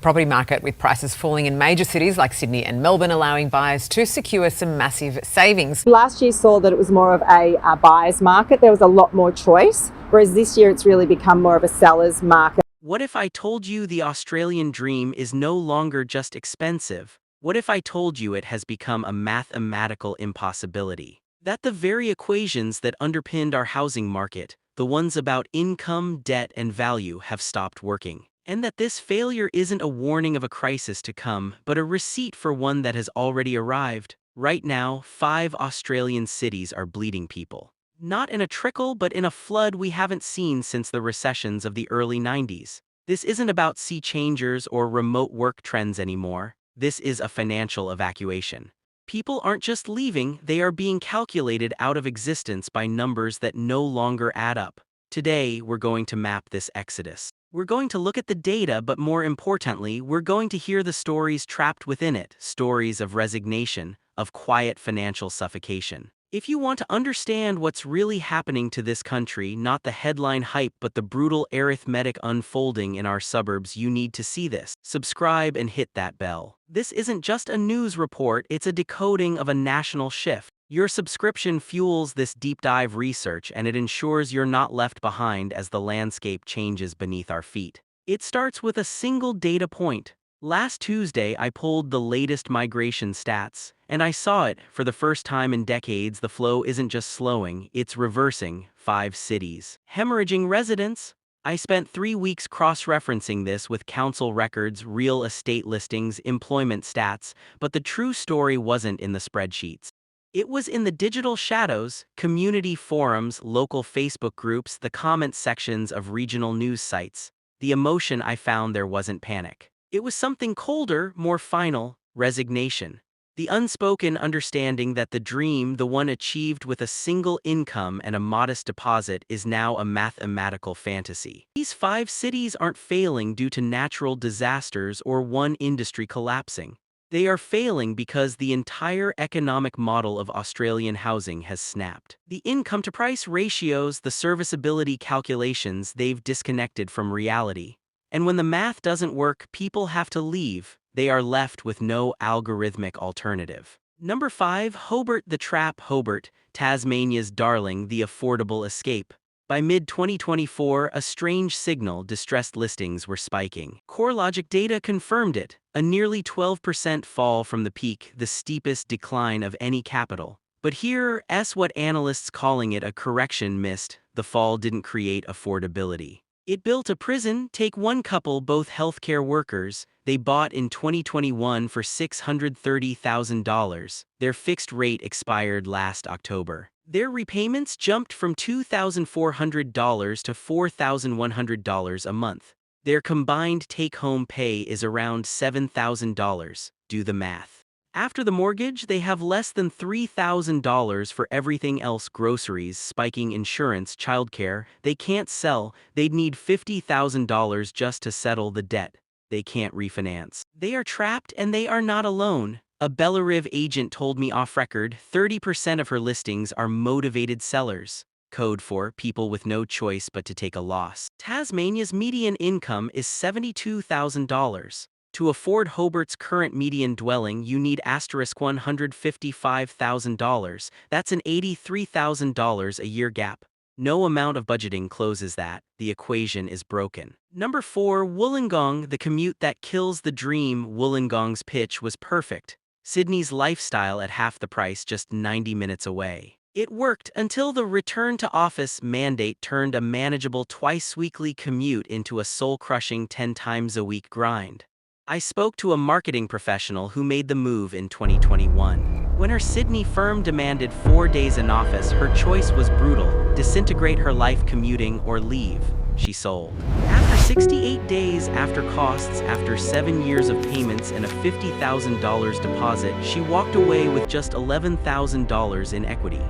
property market, with prices falling in major cities like Sydney and Melbourne, allowing buyers to secure some massive savings. Last year saw that it was more of a buyer's market. There was a lot more choice, whereas this year it's really become more of a seller's market. What if I told you the Australian dream is no longer just expensive? What if I told you it has become a mathematical impossibility? That the very equations that underpinned our housing market, the ones about income, debt, and value, have stopped working. And that this failure isn't a warning of a crisis to come, but a receipt for one that has already arrived. Right now, 5 Australian cities are bleeding people. Not in a trickle, but in a flood we haven't seen since the recessions of the early 90s. This isn't about sea changers or remote work trends anymore. This is a financial evacuation. People aren't just leaving, they are being calculated out of existence by numbers that no longer add up. Today, we're going to map this exodus. We're going to look at the data, but more importantly, we're going to hear the stories trapped within it, stories of resignation, of quiet financial suffocation. If you want to understand what's really happening to this country, not the headline hype but the brutal arithmetic unfolding in our suburbs, you need to see this. Subscribe and hit that bell. This isn't just a news report, it's a decoding of a national shift. Your subscription fuels this deep dive research, and it ensures you're not left behind as the landscape changes beneath our feet. It starts with a single data point. Last Tuesday, I pulled the latest migration stats, and I saw it. For the first time in decades, the flow isn't just slowing, it's reversing. 5 cities hemorrhaging residents. I spent 3 weeks cross-referencing this with council records, real estate listings, employment stats, but the true story wasn't in the spreadsheets. It was in the digital shadows, community forums, local Facebook groups, the comment sections of regional news sites. The emotion I found there wasn't panic. It was something colder, more final: resignation. The unspoken understanding that the dream, the one achieved with a single income and a modest deposit, is now a mathematical fantasy. These 5 cities aren't failing due to natural disasters or one industry collapsing. They are failing because the entire economic model of Australian housing has snapped. The income-to-price ratios, the serviceability calculations, they've disconnected from reality. And when the math doesn't work, people have to leave. They are left with no algorithmic alternative. Number 5, Hobart, the trap. Hobart, Tasmania's darling, the affordable escape. By mid-2024, a strange signal: distressed listings were spiking. CoreLogic data confirmed it. A nearly 12% fall from the peak, the steepest decline of any capital. But here's what analysts calling it a correction missed: the fall didn't create affordability. It built a prison. Take one couple, both healthcare workers. They bought in 2021 for $630,000. Their fixed rate expired last October. Their repayments jumped from $2,400 to $4,100 a month. Their combined take-home pay is around $7,000. Do the math. After the mortgage, they have less than $3,000 for everything else: groceries, spiking insurance, childcare. They can't sell. They'd need $50,000 just to settle the debt. They can't refinance. They are trapped, and they are not alone. A Bellarive agent told me off record 30% of her listings are motivated sellers. Code for people with no choice but to take a loss. Tasmania's median income is $72,000. To afford Hobart's current median dwelling, you need $155,000. That's an $83,000 a year gap. No amount of budgeting closes that. The equation is broken. Number 4, Wollongong, the commute that kills the dream. Wollongong's pitch was perfect. Sydney's lifestyle at half the price, just 90 minutes away. It worked until the return-to-office mandate turned a manageable twice-weekly commute into a soul-crushing 10-times-a-week grind. I spoke to a marketing professional who made the move in 2021. When her Sydney firm demanded 4 days in office, her choice was brutal: disintegrate her life commuting or leave. She sold. After 68 days, after costs, after 7 years of payments and a $50,000 deposit, she walked away with just $11,000 in equity.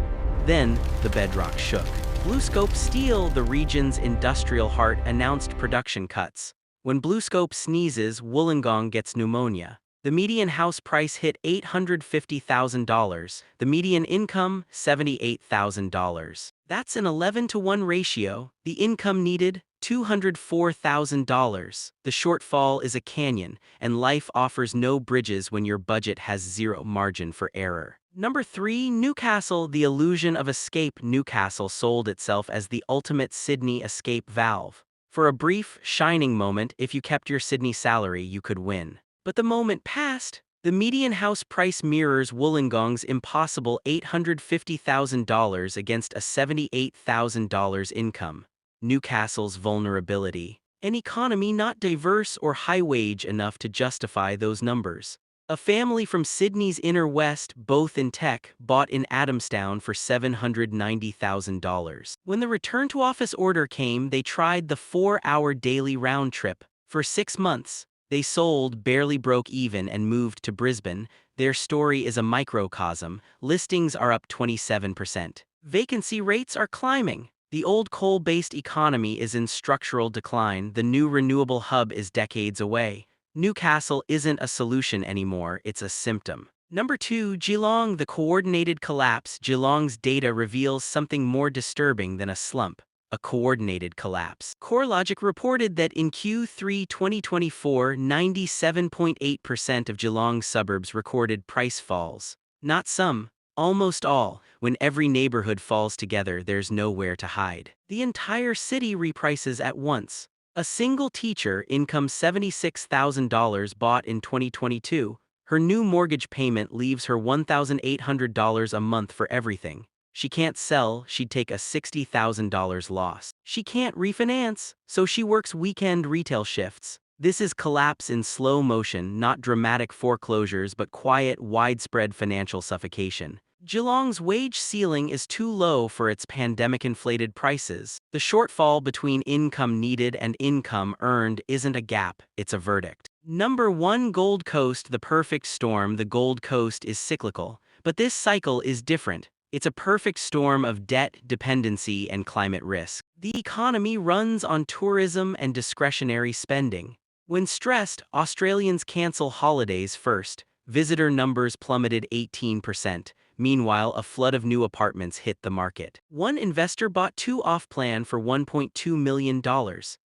Then, the bedrock shook. BlueScope Steel, the region's industrial heart, announced production cuts. When BlueScope sneezes, Wollongong gets pneumonia. The median house price hit $850,000, the median income $78,000. That's an 11-to-1 ratio. The income needed $204,000. The shortfall is a canyon, and life offers no bridges when your budget has zero margin for error. Number 3, Newcastle, the illusion of escape. Newcastle sold itself as the ultimate Sydney escape valve. For a brief, shining moment, if you kept your Sydney salary, you could win. But the moment passed. The median house price mirrors Wollongong's impossible $850,000 against a $78,000 income. Newcastle's vulnerability. An economy not diverse or high-wage enough to justify those numbers. A family from Sydney's inner west, both in tech, bought in Adamstown for $790,000. When the return-to-office order came, they tried the 4-hour daily round trip. For 6 months, they sold, barely broke even, and moved to Brisbane. Their story is a microcosm. Listings are up 27%. Vacancy rates are climbing. The old coal-based economy is in structural decline. The new renewable hub is decades away. Newcastle isn't a solution anymore, it's a symptom. Number 2, Geelong, the coordinated collapse. Geelong's data reveals something more disturbing than a slump. A coordinated collapse. CoreLogic reported that in Q3 2024, 97.8% of Geelong suburbs recorded price falls. Not some, almost all. When every neighborhood falls together, there's nowhere to hide. The entire city reprices at once. A single teacher, income $76,000, bought in 2022. Her new mortgage payment leaves her $1,800 a month for everything. She can't sell, she'd take a $60,000 loss. She can't refinance, so she works weekend retail shifts. This is collapse in slow motion, not dramatic foreclosures but quiet, widespread financial suffocation. Geelong's wage ceiling is too low for its pandemic-inflated prices. The shortfall between income needed and income earned isn't a gap, it's a verdict. Number 1, Gold Coast, the perfect storm. The Gold Coast is cyclical, but this cycle is different. It's a perfect storm of debt, dependency, and climate risk. The economy runs on tourism and discretionary spending. When stressed, Australians cancel holidays first. Visitor numbers plummeted 18%. Meanwhile, a flood of new apartments hit the market. One investor bought 2 off-plan for $1.2 million.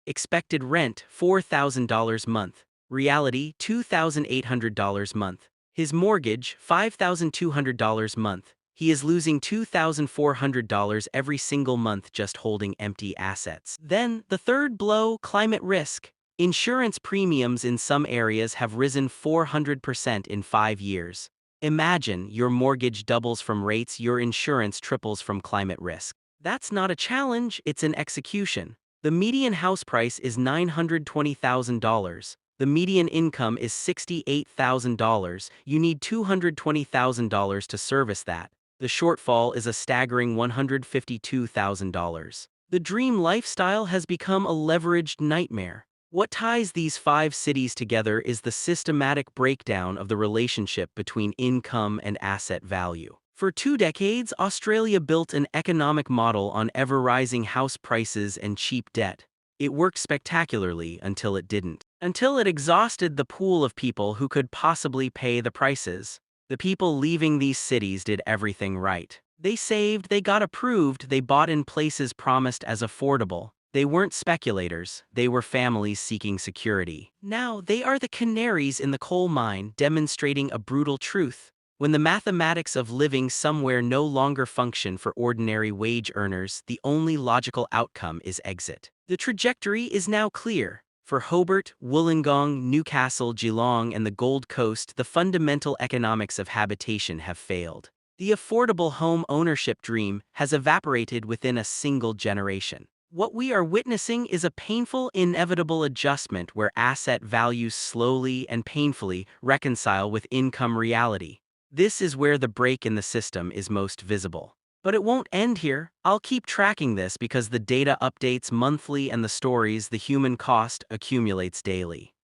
Expected rent, $4,000 month. Reality, $2,800 month. His mortgage, $5,200 month. He is losing $2,400 every single month just holding empty assets. Then, the third blow, climate risk. Insurance premiums in some areas have risen 400% in 5 years. Imagine your mortgage doubles from rates, your insurance triples from climate risk. That's not a challenge, it's an execution. The median house price is $920,000. The median income is $68,000. You need $220,000 to service that. The shortfall is a staggering $152,000. The dream lifestyle has become a leveraged nightmare. What ties these 5 cities together is the systematic breakdown of the relationship between income and asset value. For 2 decades, Australia built an economic model on ever-rising house prices and cheap debt. It worked spectacularly until it didn't. Until it exhausted the pool of people who could possibly pay the prices. The people leaving these cities did everything right. They saved, they got approved, they bought in places promised as affordable. They weren't speculators, they were families seeking security. Now, they are the canaries in the coal mine, demonstrating a brutal truth. When the mathematics of living somewhere no longer function for ordinary wage earners, the only logical outcome is exit. The trajectory is now clear. For Hobart, Wollongong, Newcastle, Geelong, and the Gold Coast, the fundamental economics of habitation have failed. The affordable home ownership dream has evaporated within a single generation. What we are witnessing is a painful, inevitable adjustment where asset values slowly and painfully reconcile with income reality. This is where the break in the system is most visible. But it won't end here. I'll keep tracking this because the data updates monthly and the stories, the human cost, accumulates daily.